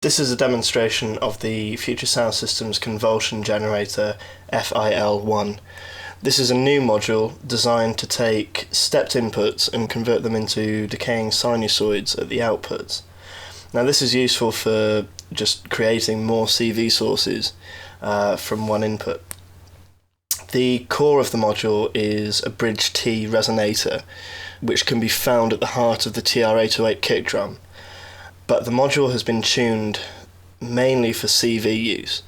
This is a demonstration of the Future Sound System's Convulsion Generator FIL1. This is a new module designed to take stepped inputs and convert them into decaying sinusoids at the outputs. Now this is useful for just creating more CV sources from one input. The core of the module is a bridge T resonator, which can be found at the heart of the TR-808 kick drum. But the module has been tuned mainly for CV use,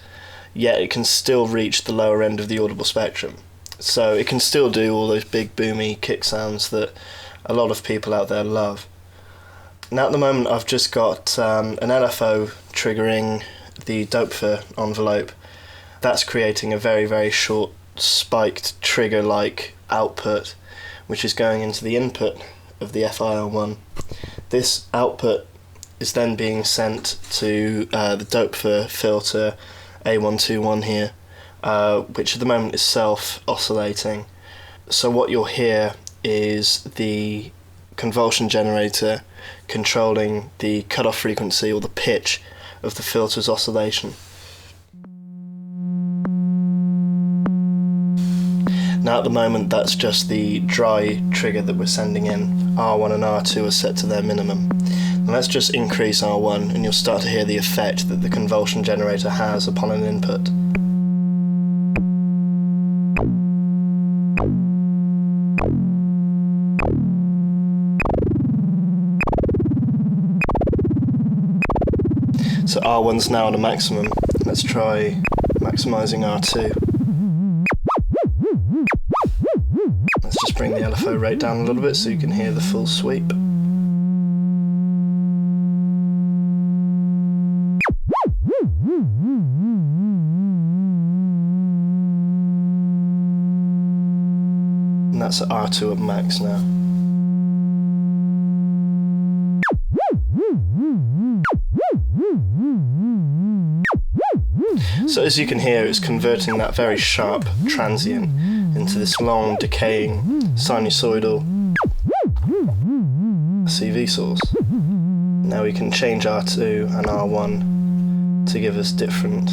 yet it can still reach the lower end of the audible spectrum. So it can still do all those big boomy kick sounds that a lot of people out there love. Now at the moment I've just got an LFO triggering the Doppler envelope. That's creating a very, very short spiked trigger-like output, which is going into the input of the FIL1. This output is then being sent to the Doppler filter A121 here, which at the moment is self-oscillating. So what you'll hear is the convulsion generator controlling the cutoff frequency or the pitch of the filter's oscillation. Now at the moment that's just the dry trigger that we're sending in. R1 and R2 are set to their minimum. And let's just increase R1 and you'll start to hear the effect that the convulsion generator has upon an input. So R1's now at a maximum. Let's try maximising R2. Let's just bring the LFO rate down a little bit so you can hear the full sweep. And that's at R2 at max now. So as you can hear, it's converting that very sharp transient into this long decaying sinusoidal CV source. Now we can change R2 and R1 to give us different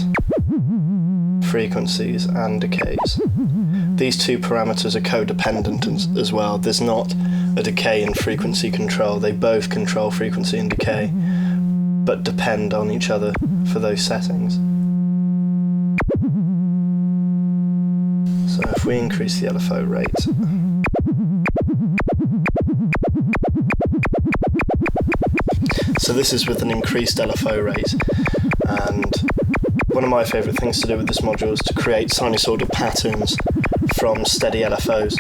frequencies and decays. These two parameters are codependent as well. There's not a decay and frequency control. They both control frequency and decay, but depend on each other for those settings. So if we increase the LFO rate, so this is with an increased LFO rate, and one of my favourite things to do with this module is to create sinusoidal patterns from steady LFOs.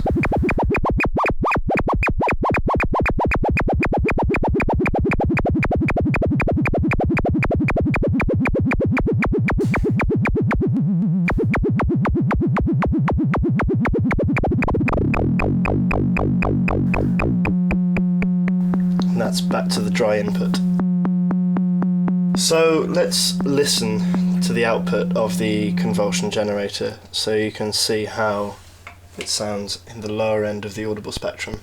And that's back to the dry input. So let's listen to the output of the convulsion generator so you can see how it sounds in the lower end of the audible spectrum.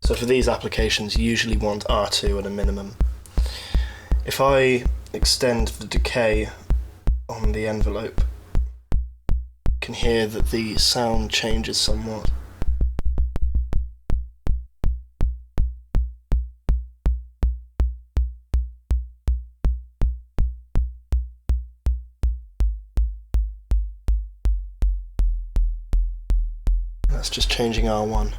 So for these applications you usually want R2 at a minimum. If I extend the decay on the envelope, you can hear that the sound changes somewhat. That's just changing R1.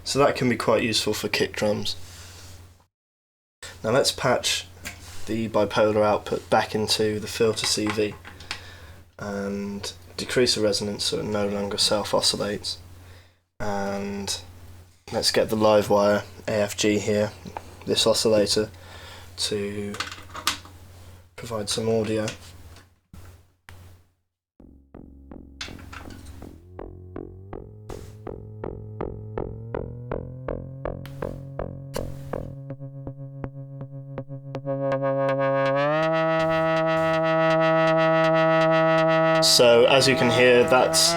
So that can be quite useful for kick drums. Now let's patch the bipolar output back into the filter CV and decrease the resonance so it no longer self-oscillates. And let's get the live wire AFG here, this oscillator, to provide some audio. So as you can hear, that's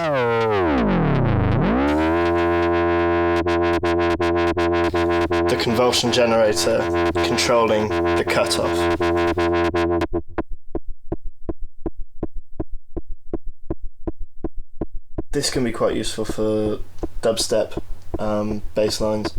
the convulsion generator controlling the cutoff. This can be quite useful for dubstep bass lines.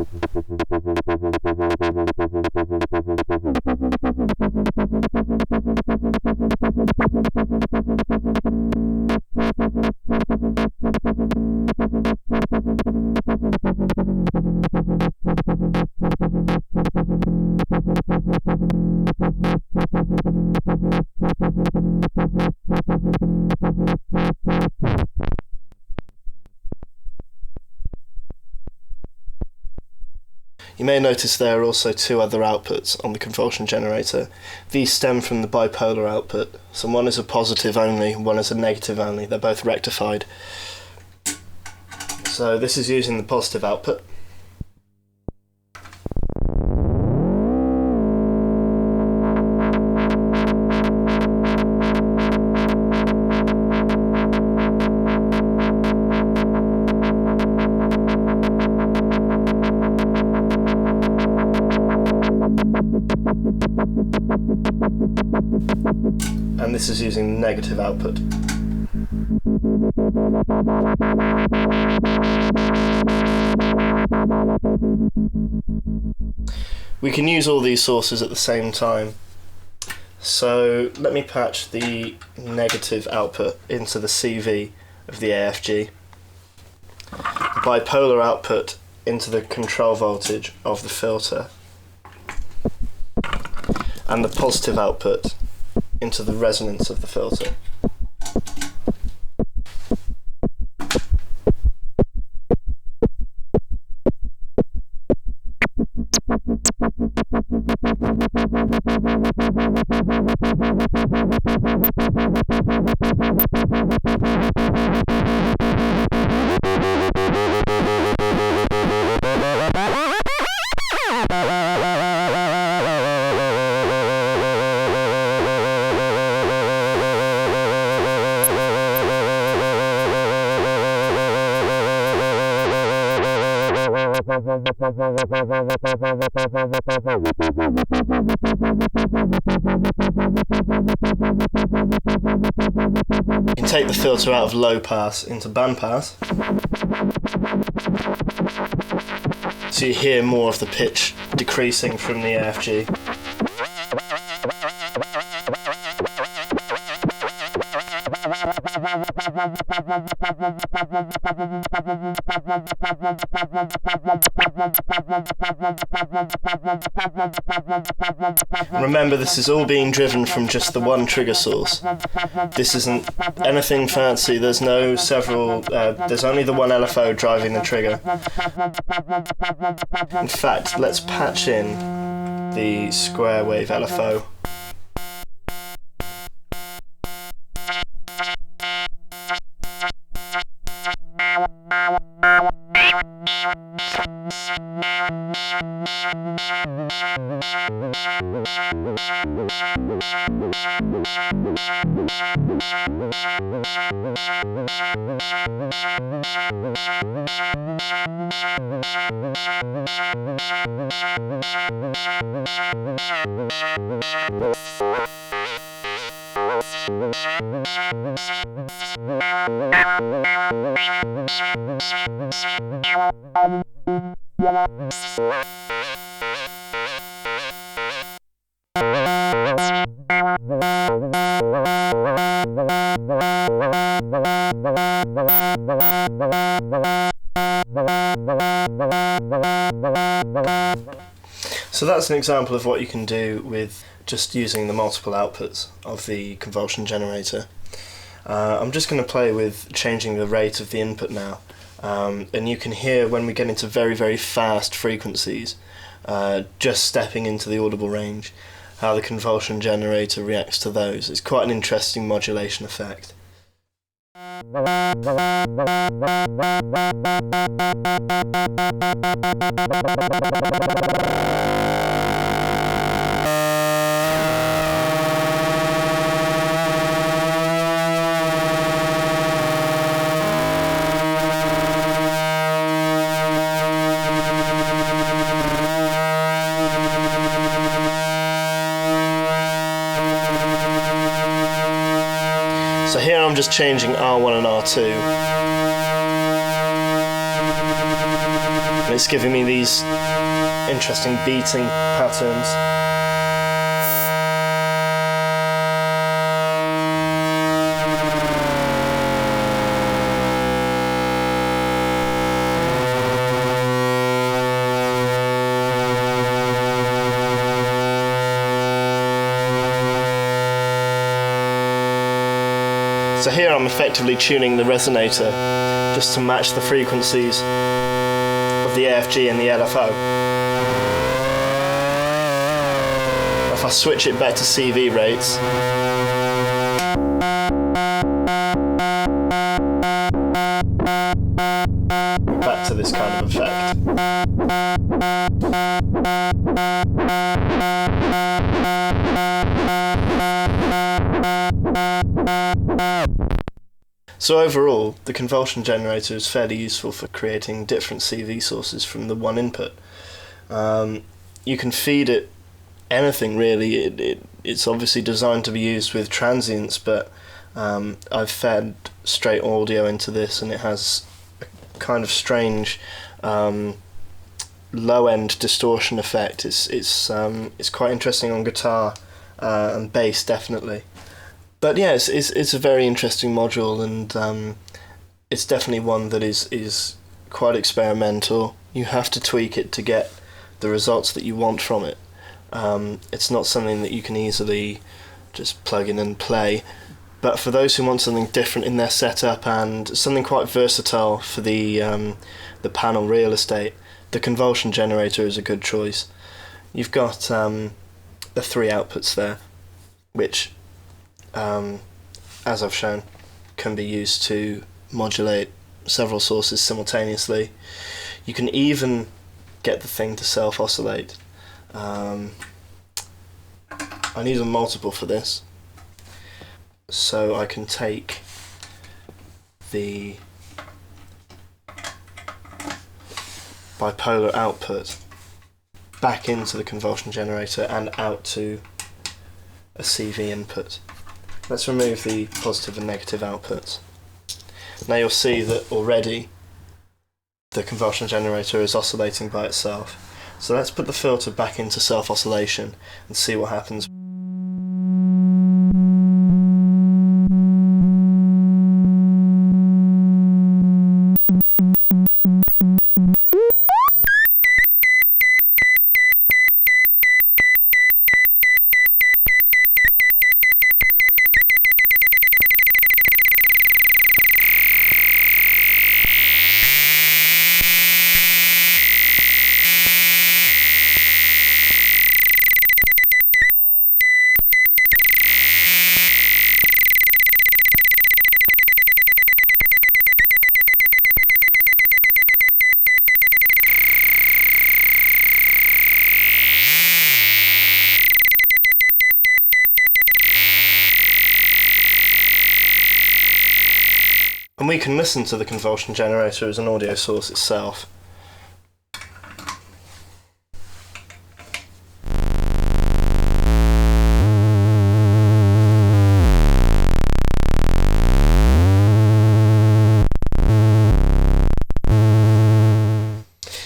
You may notice there are also two other outputs on the convulsion generator. These stem from the bipolar output, so one is a positive only, one is a negative only. They're both rectified. So this is using the positive output. And this is using negative output. We can use all these sources at the same time. So let me patch the negative output into the CV of the AFG, the bipolar output into the control voltage of the filter, and the positive output into the resonance of the filter. You can take the filter out of low pass into band pass, so you hear more of the pitch decreasing from the AFG. Remember, this is all being driven from just the one trigger source. This isn't anything fancy, there's no several, there's only the one LFO driving the trigger. In fact, let's patch in the square wave LFO. So that's an example of what you can do with just using the multiple outputs of the convulsion generator. I'm just going to play with changing the rate of the input now, and you can hear when we get into very, very fast frequencies, just stepping into the audible range, how the convulsion generator reacts to those. It's quite an interesting modulation effect. So here I'm just changing R1 and R2, and it's giving me these interesting beating patterns. So here I'm effectively tuning the resonator just to match the frequencies of the AFG and the LFO. If I switch it back to CV rates, back to this kind of effect. So overall, the convulsion generator is fairly useful for creating different CV sources from the one input. You can feed it anything really. It's obviously designed to be used with transients, but I've fed straight audio into this, and it has a kind of strange low-end distortion effect. It's quite interesting on guitar and bass, definitely. But yeah, it's a very interesting module, and it's definitely one that is quite experimental. You have to tweak it to get the results that you want from it. It's not something that you can easily just plug in and play. But for those who want something different in their setup and something quite versatile for the panel real estate, the convulsion generator is a good choice. You've got the 3 outputs there, which as I've shown, can be used to modulate several sources simultaneously. You can even get the thing to self-oscillate. I need a multiple for this, so I can take the bipolar output back into the convulsion generator and out to a CV input. Let's remove the positive and negative outputs. Now you'll see that already the convulsion generator is oscillating by itself. So let's put the filter back into self-oscillation and see what happens. And we can listen to the convulsion generator as an audio source itself.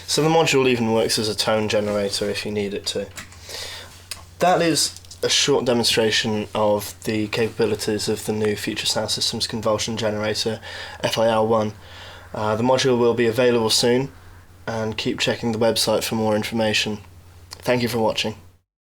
So the module even works as a tone generator if you need it to. That is a short demonstration of the capabilities of the new Future Sound Systems Convulsion Generator FIL1. The module will be available soon, and keep checking the website for more information. Thank you for watching.